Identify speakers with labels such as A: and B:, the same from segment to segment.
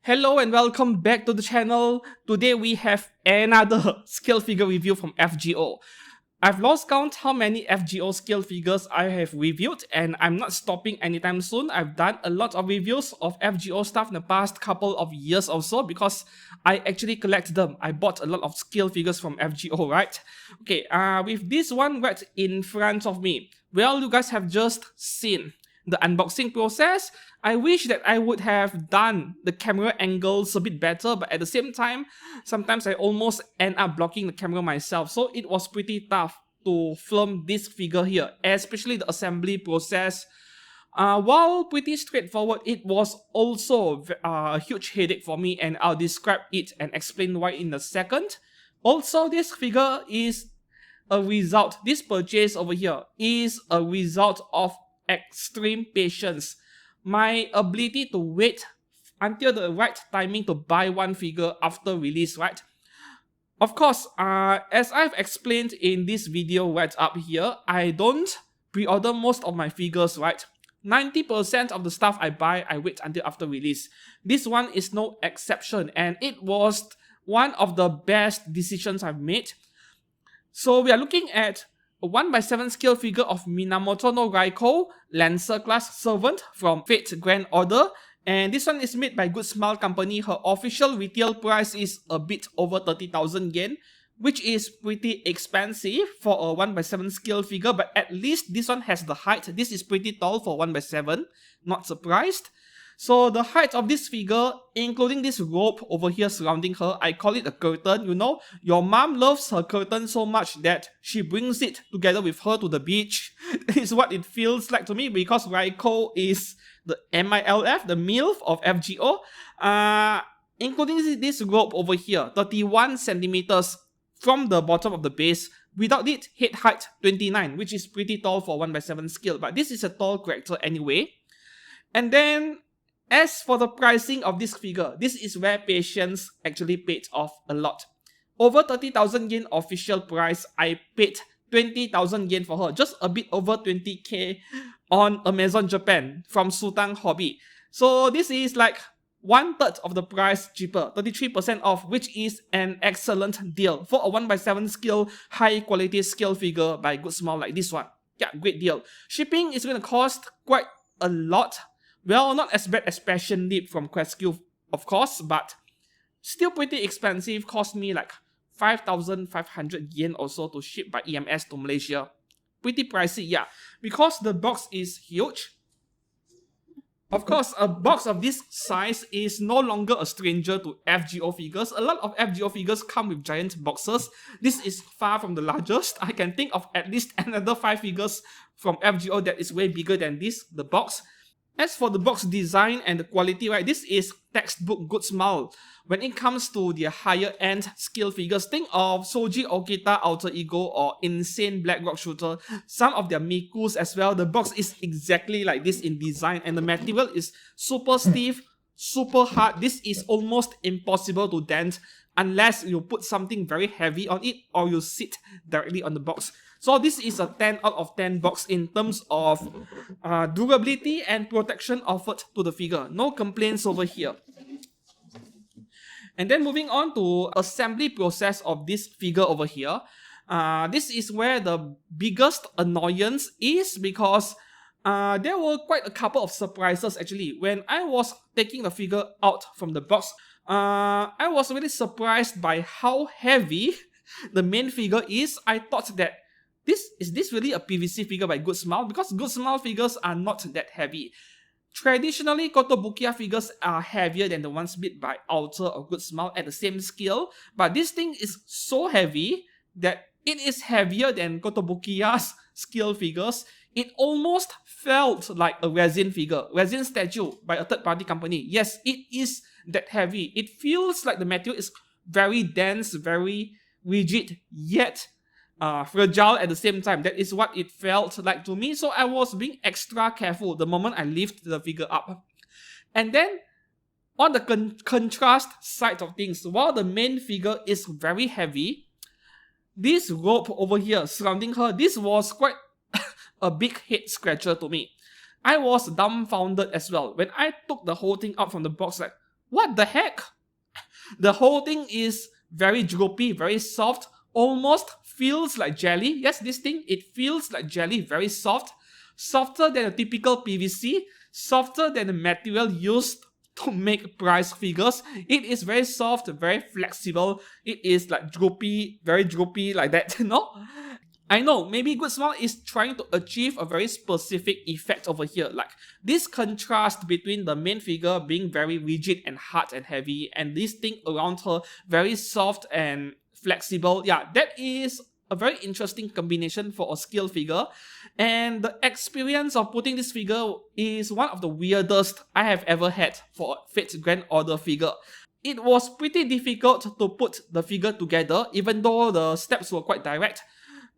A: Hello and welcome back to the channel. Today we have another scale figure review from FGO. I've lost count how many FGO scale figures I have reviewed, and I'm not stopping anytime soon. I've done a lot of reviews of FGO stuff in the past couple of years or so because I actually collect them. I bought a lot of scale figures from FGO, right? Okay, with this one right in front of me, well, you guys have just seen the unboxing process. I wish that I would have done the camera angles a bit better, but at the same time, sometimes I almost end up blocking the camera myself. So it was pretty tough to film this figure here, especially the assembly process. While pretty straightforward, it was also a huge headache for me, and I'll describe it and explain why in a second. Also, this figure is a result, this purchase over here is a result of extreme patience. My ability to wait until the right timing to buy one figure after release, right? Of course, as I've explained in this video right up here, I don't pre-order most of my figures, right? 90% of the stuff I buy, I wait until after release. This one is no exception, and it was one of the best decisions I've made. So we are looking at a 1x7 scale figure of Minamoto no Raikou, Lancer class servant from Fate Grand Order, and this one is made by Good Smile Company. Her official retail price is a bit over 30,000 yen, which is pretty expensive for a 1x7 scale figure, but at least this one has the height. This is pretty tall for 1x7, not surprised. So the height of this figure, including this rope over here surrounding her, I call it a curtain. You know, your mom loves her curtain so much that she brings it together with her to the beach. That is what it feels like to me, because Raikou is the MILF, the MILF of FGO. Including this rope over here, 31 centimeters from the bottom of the base. Without it, head height 29, which is pretty tall for 1x7 scale, but this is a tall character anyway. And then, as for the pricing of this figure, this is where patience actually paid off a lot. Over 30,000 yen official price, I paid 20,000 yen for her, just a bit over 20k on Amazon Japan from Sultan Hobby. So this is like 1/3 of the price cheaper, 33% off, which is an excellent deal for a 1x7 scale, high quality scale figure by Good Smile like this one. Yeah, great deal. Shipping is going to cost quite a lot. Well, not as bad as Passion Leap from Questcube, of course, but still pretty expensive. Cost me like 5,500 yen or so to ship by EMS to Malaysia. Pretty pricey, yeah, because the box is huge. Of course, a box of this size is no longer a stranger to FGO figures. A lot of FGO figures come with giant boxes. This is far from the largest. I can think of at least another 5 figures from FGO that is way bigger than this, the box. As for the box design and the quality, right, this is textbook Good Smile. When it comes to the higher end scale figures, think of Soji Okita Alter Ego or Insane Black Rock Shooter, some of their Mikus as well. The box is exactly like this in design, and the material is super stiff, super hard. This is almost impossible to dent unless you put something very heavy on it or you sit directly on the box. So this is a 10 out of 10 box in terms of durability and protection offered to the figure. No complaints over here. And then moving on to assembly process of this figure over here. This is where the biggest annoyance is, because there were quite a couple of surprises actually. When I was taking the figure out from the box, I was really surprised by how heavy the main figure is. I thought that is this really a PVC figure by Good Smile? Because Good Smile figures are not that heavy. Traditionally, Kotobukiya figures are heavier than the ones made by Alter or Good Smile at the same scale, but this thing is so heavy that it is heavier than Kotobukiya's scale figures. It almost felt like a resin figure, resin statue by a third-party company. Yes, it is that heavy. It feels like the material is very dense, very rigid, yet fragile at the same time. That is what it felt like to me. So I was being extra careful the moment I lift the figure up. And then on the contrast side of things, while the main figure is very heavy, this rope over here surrounding her, this was quite a big head scratcher to me. I was dumbfounded as well. When I took the whole thing out from the box, like, What the heck? The whole thing is very droopy, very soft, almost feels like jelly. Yes, this thing, it feels like jelly, very soft. Softer than a typical PVC, softer than the material used to make prize figures. It is very soft, very flexible. It is like droopy, very droopy like that, you know? I know, maybe Good Smile is trying to achieve a very specific effect over here. Like this contrast between the main figure being very rigid and hard and heavy, and this thing around her very soft and flexible. Yeah, that is a very interesting combination for a scale figure. And the experience of putting this figure is one of the weirdest I have ever had for a Fate's Grand Order figure. It was pretty difficult to put the figure together, even though the steps were quite direct.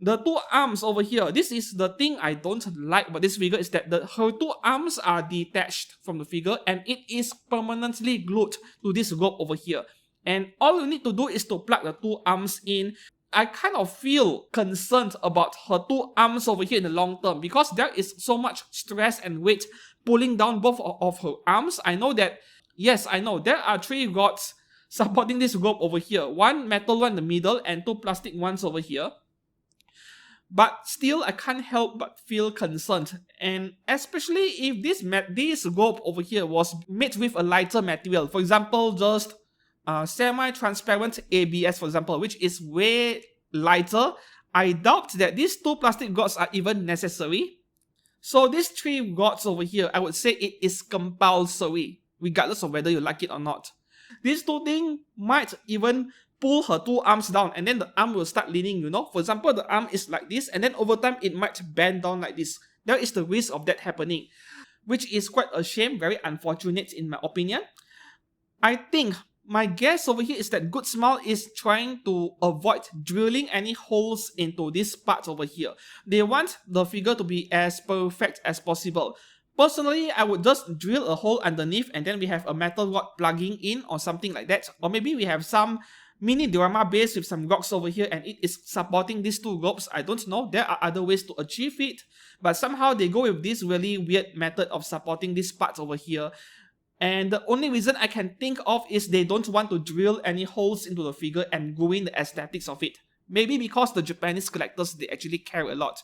A: The two arms over here, this is the thing I don't like about this figure, is that her two arms are detached from the figure and it is permanently glued to this rope over here. And all you need to do is to plug the two arms in. I kind of feel concerned about her two arms over here in the long term because there is so much stress and weight pulling down both of her arms. I know that, yes, I know, there are 3 rods supporting this rope over here. 1 metal one in the middle and 2 plastic ones over here. But still, I can't help but feel concerned, and especially if this rope over here was made with a lighter material. For example, just semi-transparent ABS, for example, which is way lighter. I doubt that these 2 plastic rods are even necessary. So these 3 rods over here, I would say it is compulsory, regardless of whether you like it or not. These 2 things might even pull her 2 arms down and then the arm will start leaning, you know. For example, the arm is like this and then over time it might bend down like this. There is the risk of that happening, which is quite a shame, very unfortunate in my opinion. I think my guess over here is that Good Smile is trying to avoid drilling any holes into this part over here. They want the figure to be as perfect as possible. Personally, I would just drill a hole underneath and then we have a metal rod plugging in or something like that. Or maybe we have some mini diorama base with some rocks over here and it is supporting these 2 ropes. I don't know, there are other ways to achieve it, but somehow they go with this really weird method of supporting these parts over here. And the only reason I can think of is they don't want to drill any holes into the figure and ruin the aesthetics of it. Maybe because the Japanese collectors, they actually care a lot.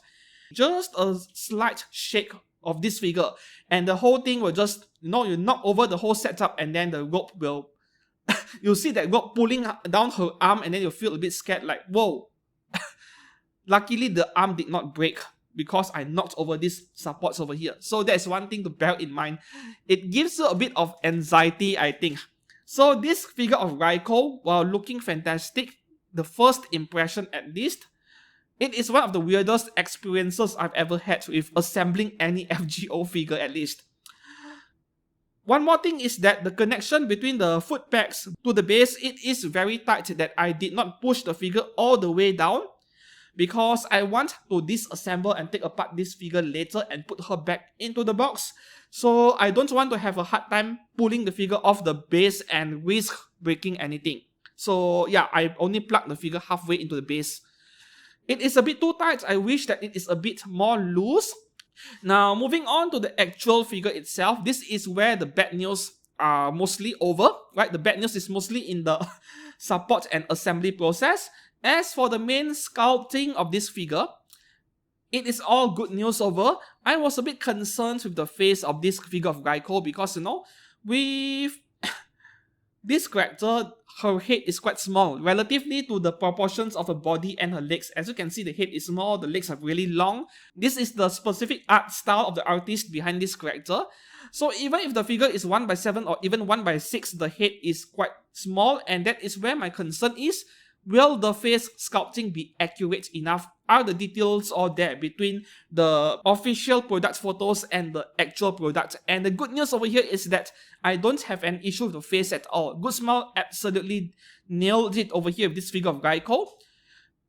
A: Just a slight shake of this figure and the whole thing will just, you know, you knock over the whole setup and then the rope will you'll see that rope pulling down her arm and then you'll feel a bit scared like, whoa. Luckily, the arm did not break because I knocked over these supports over here. So that's one thing to bear in mind. It gives you a bit of anxiety, I think. So this figure of Raikou, while looking fantastic, the first impression at least, it is one of the weirdest experiences I've ever had with assembling any FGO figure at least. One more thing is that the connection between the foot pegs to the base, it is very tight that I did not push the figure all the way down because I want to disassemble and take apart this figure later and put her back into the box. So I don't want to have a hard time pulling the figure off the base and risk breaking anything. So yeah, I only plugged the figure halfway into the base. It is a bit too tight. I wish that it is a bit more loose. Now, moving on to the actual figure itself, this is where the bad news are mostly over, right? The bad news is mostly in the support and assembly process. As for the main sculpting of this figure, it is all good news over. I was a bit concerned with the face of this figure of Raikou because, you know, with this character, her head is quite small relatively to the proportions of her body and her legs. As you can see, the head is small, the legs are really long. This is the specific art style of the artist behind this character. So even if the figure is 1/7 or even 1/6, the head is quite small, and that is where my concern is. Will the face sculpting be accurate enough? Are the details all there between the official product photos and the actual product? And the good news over here is that I don't have an issue with the face at all. Good Smile absolutely nailed it over here with this figure of Raikou.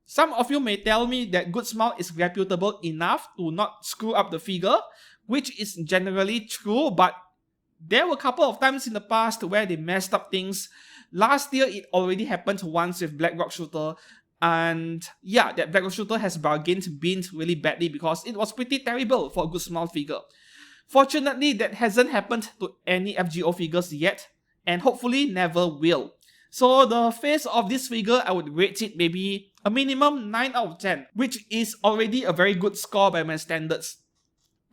A: Some of you may tell me that Good Smile is reputable enough to not screw up the figure, which is generally true, but there were a couple of times in the past where they messed up things. Last year, it already happened once with Black Rock Shooter. And yeah, that Black Rock Shooter has bargained bint really badly because it was pretty terrible for a Good Smile figure. Fortunately, that hasn't happened to any FGO figures yet. and hopefully never will. So the face of this figure, I would rate it maybe a minimum 9 out of 10, which is already a very good score by my standards.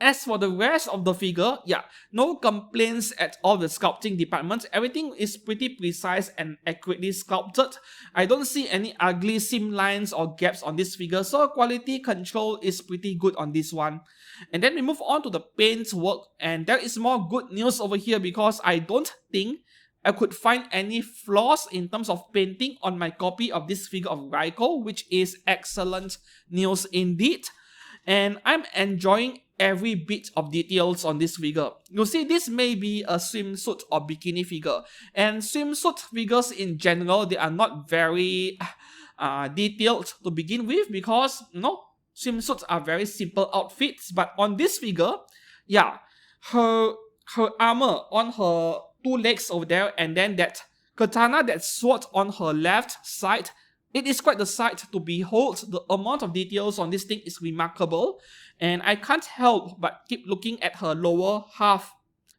A: As for the rest of the figure, yeah, no complaints at all the sculpting department. Everything is pretty precise and accurately sculpted. I don't see any ugly seam lines or gaps on this figure, so quality control is pretty good on this one. And then we move on to the paint work, and there is more good news over here because I don't think I could find any flaws in terms of painting on my copy of this figure of Raikou, which is excellent news indeed. And I'm enjoying every bit of details on this figure. You see, this may be a swimsuit or bikini figure, and swimsuit figures in general, they are not very detailed to begin with because, swimsuits are very simple outfits. But on this figure, yeah, her armor on her two legs over there, and then that katana, that sword on her left side, it is quite the sight to behold. The amount of details on this thing is remarkable, and I can't help but keep looking at her lower half.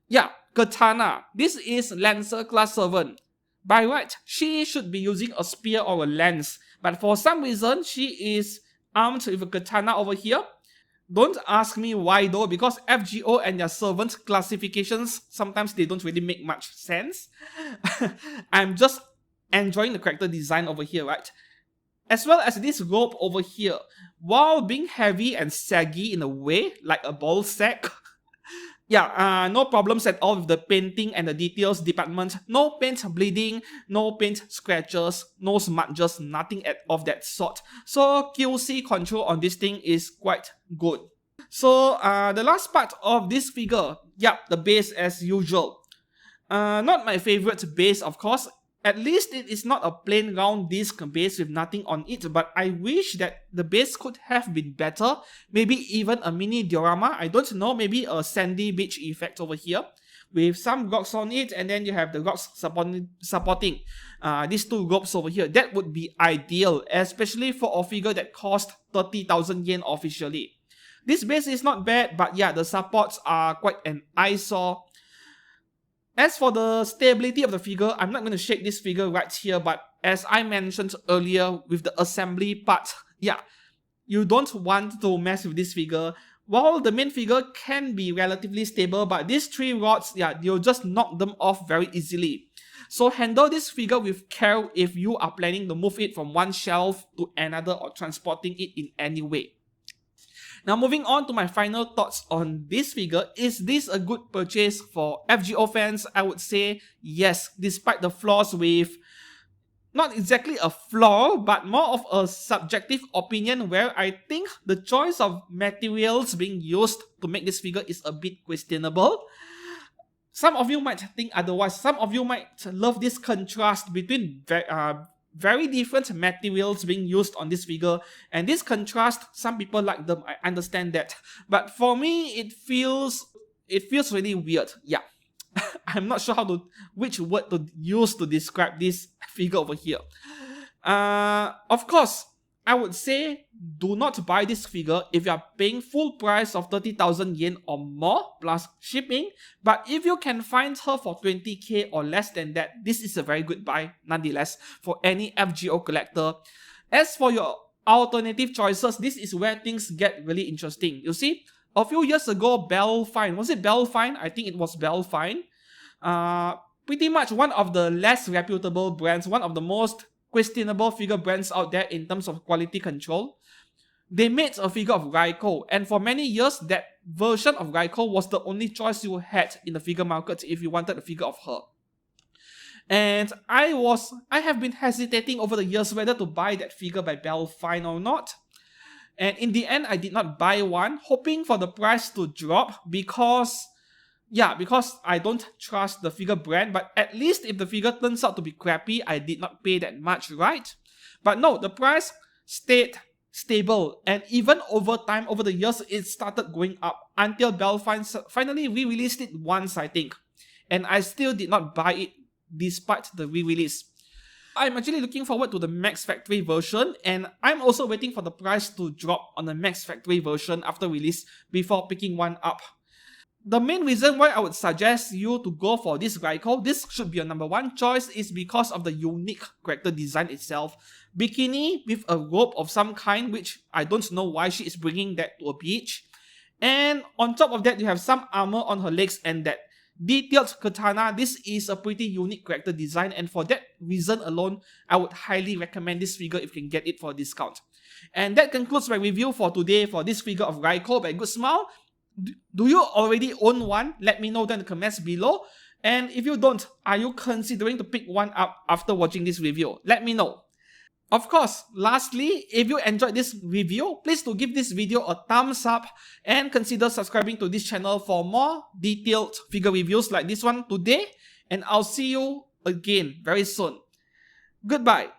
A: Yeah, katana. This is Lancer class 7. By right, she should be using a spear or a lance, but for some reason, she is armed with a katana over here. Don't ask me why though, because FGO and their servant classifications, sometimes they don't really make much sense. I'm just enjoying the character design over here, right? As well as this robe over here. While being heavy and saggy in a way, like a ball sack, yeah, no problems at all with the painting and the details department. No paint bleeding, no paint scratches, no smudges, nothing of that sort. So QC control on this thing is quite good. So the last part of this figure, yeah, the base as usual. Not my favorite base, of course. At least it is not a plain round disc base with nothing on it, but I wish that the base could have been better. Maybe even a mini diorama, I don't know, maybe a sandy beach effect over here with some rocks on it, and then you have the rocks supporting these two ropes over here. That would be ideal, especially for a figure that cost 30,000 yen officially. This base is not bad, but yeah, the supports are quite an eyesore. As for the stability of the figure, I'm not going to shake this figure right here, but as I mentioned earlier with the assembly part, yeah, you don't want to mess with this figure. While the main figure can be relatively stable, but these three rods, yeah, you'll just knock them off very easily. So handle this figure with care if you are planning to move it from one shelf to another or transporting it in any way. Now moving on to my final thoughts on this figure, is this a good purchase for FGO fans? I would say yes, despite the flaws with, not exactly a flaw, but more of a subjective opinion where I think the choice of materials being used to make this figure is a bit questionable. Some of you might think otherwise. Some of you might love this contrast between very different materials being used on this figure, and this contrast, some people like them, I understand that, but for me it feels really weird. Yeah. I'm not sure which word to use to describe this figure over here. Of course, I would say do not buy this figure if you are paying full price of 30,000 yen or more plus shipping. But if you can find her for 20k or less than that, this is a very good buy nonetheless for any FGO collector. As for your alternative choices, this is where things get really interesting. You see, a few years ago, Belfine, was it Belfine? I think it was Belfine. Pretty much one of the less reputable brands, one of the most questionable figure brands out there in terms of quality control. They made a figure of Raikou, and for many years that version of Raikou was the only choice you had in the figure market if you wanted a figure of her. And I have been hesitating over the years whether to buy that figure by Belfine or not. And in the end, I did not buy one, hoping for the price to drop because I don't trust the figure brand, but at least if the figure turns out to be crappy, I did not pay that much, right? But no, the price stayed stable, and even over time, over the years, it started going up until Belfine finally re-released it once, I think. And I still did not buy it despite the re-release. I'm actually looking forward to the Max Factory version, and I'm also waiting for the price to drop on the Max Factory version after release before picking one up. The main reason why I would suggest you to go for this Raikou, this should be your number one choice, is because of the unique character design itself. Bikini with a robe of some kind, which I don't know why she is bringing that to a beach. And on top of that, you have some armor on her legs and that detailed katana. This is a pretty unique character design, and for that reason alone, I would highly recommend this figure if you can get it for a discount. And that concludes my review for today for this figure of Raikou by Good Smile. Do you already own one? Let me know down in the comments below. And if you don't, are you considering to pick one up after watching this review? Let me know. Of course, lastly, if you enjoyed this review, please do give this video a thumbs up and consider subscribing to this channel for more detailed figure reviews like this one today. And I'll see you again very soon. Goodbye.